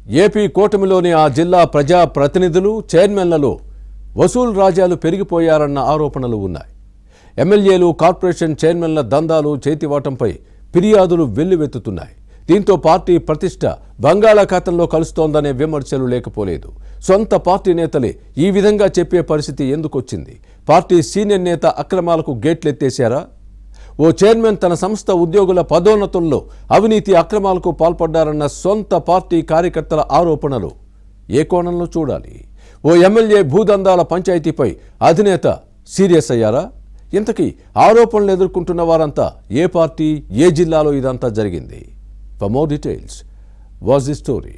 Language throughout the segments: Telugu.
ఏపీ కూటమిలోని ఆ జిల్లా ప్రజా ప్రతినిధులు చైర్మన్లలో వసూలు రాజ్యాలు పెరిగిపోయారన్న ఆరోపణలు ఉన్నాయి. ఎమ్మెల్యేలు కార్పొరేషన్ చైర్మన్ల దందాలు చేతివాటంపై ఫిర్యాదులు వెల్లువెత్తుతున్నాయి. దీంతో పార్టీ ప్రతిష్ట బంగాళాఖాతంలో కలుస్తోందనే విమర్శలు లేకపోలేదు. సొంత పార్టీ నేతలే ఈ విధంగా చెప్పే పరిస్థితి ఎందుకొచ్చింది? పార్టీ సీనియర్ నేత అక్రమాలకు గేట్లెత్తేశారా? ఓ చైర్మన్ తన సంస్థ ఉద్యోగుల పదోన్నతుల్లో అవినీతి అక్రమాలకు పాల్పడ్డారన్న సొంత పార్టీ కార్యకర్తల ఆరోపణలు ఏ కోణంలో చూడాలి? ఓ ఎమ్మెల్యే భూదందాల పంచాయతీపై అధినేత సీరియస్ అయ్యారా? ఇంతకీ ఆరోపణలు ఎదుర్కొంటున్న వారంతా ఏ పార్టీ, ఏ జిల్లాలో ఇదంతా జరిగింది? For more details, watch the story.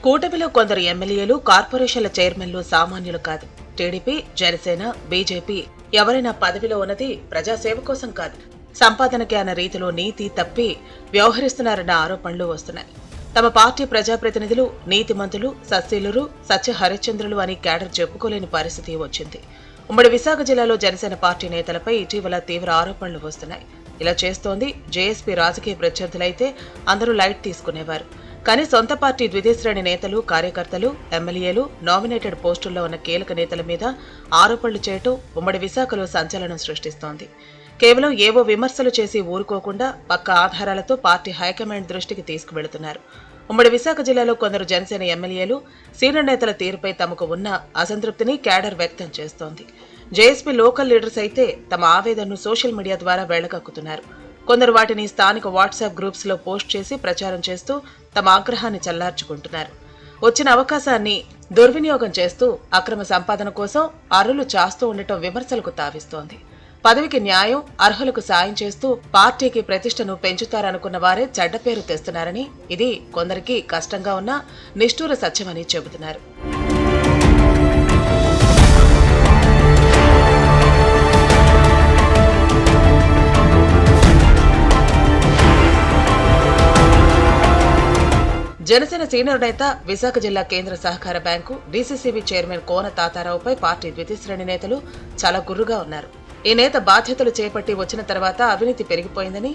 కూటమిలో కొందరు ఎమ్మెల్యేలు, కార్పొరేషన్ల చైర్మన్లు సామాన్యులు కాదు. టీడీపీ, జనసేన, బీజేపీ ఎవరైనా పదవిలో ఉన్నది ప్రజాసేవ కోసం కాదు, సంపాదనకి అన్న రీతిలో నీతి తప్పి వ్యవహరిస్తున్నారన్న ఆరోపణలు వస్తున్నాయి. తమ పార్టీ ప్రజాప్రతినిధులు నీతిమంతులు, సస్యలురు, సత్య హరిశ్చంద్రులు అని క్యాడర్ చెప్పుకోలేని పరిస్థితి వచ్చింది. ఉమ్మడి విశాఖ జిల్లాలో జనసేన పార్టీ నేతలపై ఇటీవల తీవ్ర ఆరోపణలు వస్తున్నాయి. ఇలా చేస్తోంది జేఎస్పీ రాజకీయ ప్రత్యర్థులైతే అందరూ లైట్ తీసుకునేవారు. కానీ సొంత పార్టీ ద్వితీయ నేతలు, కార్యకర్తలు, ఎమ్మెల్యేలు, నామినేటెడ్ పోస్టుల్లో ఉన్న కీలక నేతల మీద ఆరోపణలు చేయటం ఉమ్మడి విశాఖలో సంచలనం సృష్టిస్తోంది. కేవలం ఏవో విమర్శలు చేసి ఊరుకోకుండా పక్కా ఆధారాలతో పార్టీ హైకమాండ్ దృష్టికి తీసుకువెళుతున్నారు. ఉమ్మడి విశాఖ జిల్లాలో కొందరు జనసేన ఎమ్మెల్యేలు, సీనియర్ నేతల తీరుపై తమకు ఉన్న అసంతృప్తిని క్యాడర్ వ్యక్తం చేస్తోంది. జేఎస్పీ లోకల్ లీడర్స్ అయితే తమ ఆవేదనను సోషల్ మీడియా ద్వారా వెళ్లగక్కుతున్నారు. కొందరు వాటిని స్థానిక వాట్సాప్ గ్రూప్స్ లో పోస్ట్ చేసి ప్రచారం చేస్తూ తమ ఆగ్రహాన్ని చల్లార్చుకుంటున్నారు. వచ్చిన అవకాశాన్ని దుర్వినియోగం చేస్తూ అక్రమ సంపాదన కోసం అరులు చాస్తూ ఉండటం విమర్శలకు తావిస్తోంది. పదవికి న్యాయం, అర్హులకు సాయం చేస్తూ పార్టీకి ప్రతిష్టను పెంచుతారనుకున్న వారే చెడ్డ పేరు తెస్తున్నారని, ఇది కొందరికి కష్టంగా ఉన్న నిష్ఠూర సత్యమని చెబుతున్నారు. జనసేన సీనియర్ నేత, విశాఖ జిల్లా కేంద్ర సహకార బ్యాంకు డీసీసీబీ చైర్మన్ కోన తాతారావుపై పార్టీ ద్వితీయ శ్రేణి నేతలు చాలా గుర్రుగా ఉన్నారు. ఈ నేత బాధ్యతలు చేపట్టి వచ్చిన తర్వాత అవినీతి పెరిగిపోయిందని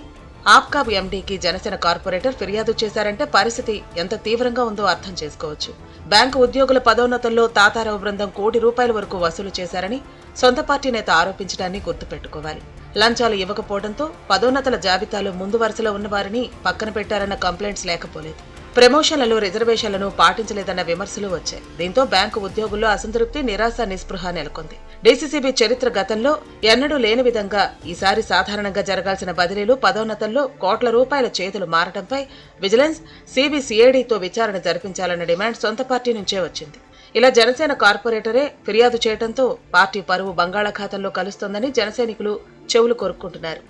ఆప్కాబ్ ఎండీకి జనసేన కార్పొరేటర్ ఫిర్యాదు చేశారంటే పరిస్థితి ఎంత తీవ్రంగా ఉందో అర్థం చేసుకోవచ్చు. బ్యాంకు ఉద్యోగుల పదోన్నతుల్లో తాతారావు బృందం ₹1 కోటి వరకు వసూలు చేశారని సొంత పార్టీ నేత ఆరోపించడాన్ని గుర్తుపెట్టుకోవాలి. లంచాలు ఇవ్వకపోవడంతో పదోన్నతుల జాబితాలో ముందు వరుసలో ఉన్న వారిని పక్కన పెట్టారన్న కంప్లైంట్స్ లేకపోలేదు. ప్రమోషన్లలో రిజర్వేషన్లను పాటించలేదన్న విమర్శలు వచ్చాయి. దీంతో బ్యాంకు ఉద్యోగుల్లో అసంతృప్తి, నిరాశ, నిస్పృహ నెలకొంది. డీసీసీబీ చరిత్ర గతంలో ఎన్నడూ లేని విధంగా ఈసారి సాధారణంగా జరగాల్సిన బదిలీలు, పదోన్నతుల్లో ₹1 కోట్ల చేతులు మారడంపై విజిలెన్స్, సిబిసిఐడితో విచారణ జరిపించాలన్న డిమాండ్ సొంత పార్టీ నుంచే వచ్చింది. ఇలా జనసేన కార్పొరేటరే ఫిర్యాదు చేయడంతో పార్టీ పరువు బంగాళాఖాతంలో కలుస్తోందని జనసైనికులు చెవులు కొరుక్కుంటున్నారు.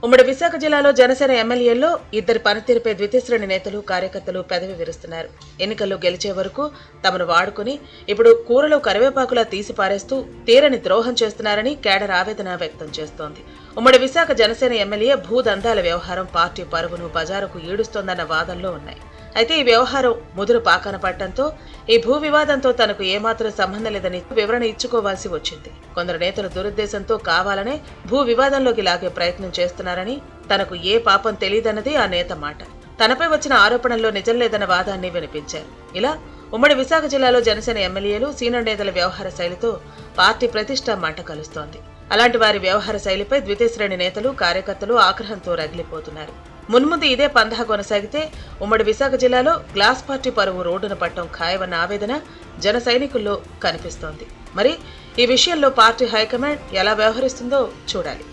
ఉమ్మడి విశాఖ జిల్లాలో జనసేన ఎమ్మెల్యేల్లో ఇద్దరి పనితీరుపై ద్వితీయ శ్రేణి నేతలు, కార్యకర్తలు పెదవి విరుస్తున్నారు. ఎన్నికల్లో గెలిచే వరకు తమను వాడుకుని ఇప్పుడు కూరలో కరివేపాకులా తీసి పారేస్తూ తీరని ద్రోహం చేస్తున్నారని క్యాడర్ ఆవేదన వ్యక్తం చేస్తోంది. ఉమ్మడి విశాఖ జనసేన ఎమ్మెల్యే భూదందాల వ్యవహారం పార్టీ పరువును బజారుకు ఈడుస్తోందన్న వాదనలో ఉన్నాయి. అయితే ఈ వ్యవహారం ముదురు పాకాన పట్టడంతో ఈ భూ వివాదంతో తనకు ఏమాత్రం సంబంధం లేదని వివరణ ఇచ్చుకోవాల్సి వచ్చింది. కొందరు నేతలు దురుద్దేశంతో కావాలనే భూ వివాదంలోకి లాగే ప్రయత్నం చేస్తున్నారని, తనకు ఏ పాపం తెలియదన్నది ఆ నేత మాట. తనపై వచ్చిన ఆరోపణల్లో నిజం లేదన్న వాదాన్ని వినిపించారు. ఇలా ఉమ్మడి విశాఖ జిల్లాలో జనసేన ఎమ్మెల్యేలు, సీనియర్ నేతల వ్యవహార శైలితో పార్టీ ప్రతిష్ట మంట కలుస్తోంది. అలాంటి వారి వ్యవహార శైలిపై ద్వితీయ శ్రేణి నేతలు, కార్యకర్తలు ఆగ్రహంతో రగిలిపోతున్నారు. మున్ముందు ఇదే పందహ కొనసాగితే ఉమ్మడి విశాఖ జిల్లాలో గ్లాస్ పార్టీ పరువు రోడ్డున పట్టడం ఖాయమన్న ఆవేదన జన సైనికుల్లో కనిపిస్తోంది. మరి ఈ విషయంలో పార్టీ హైకమాండ్ ఎలా వ్యవహరిస్తుందో చూడాలి.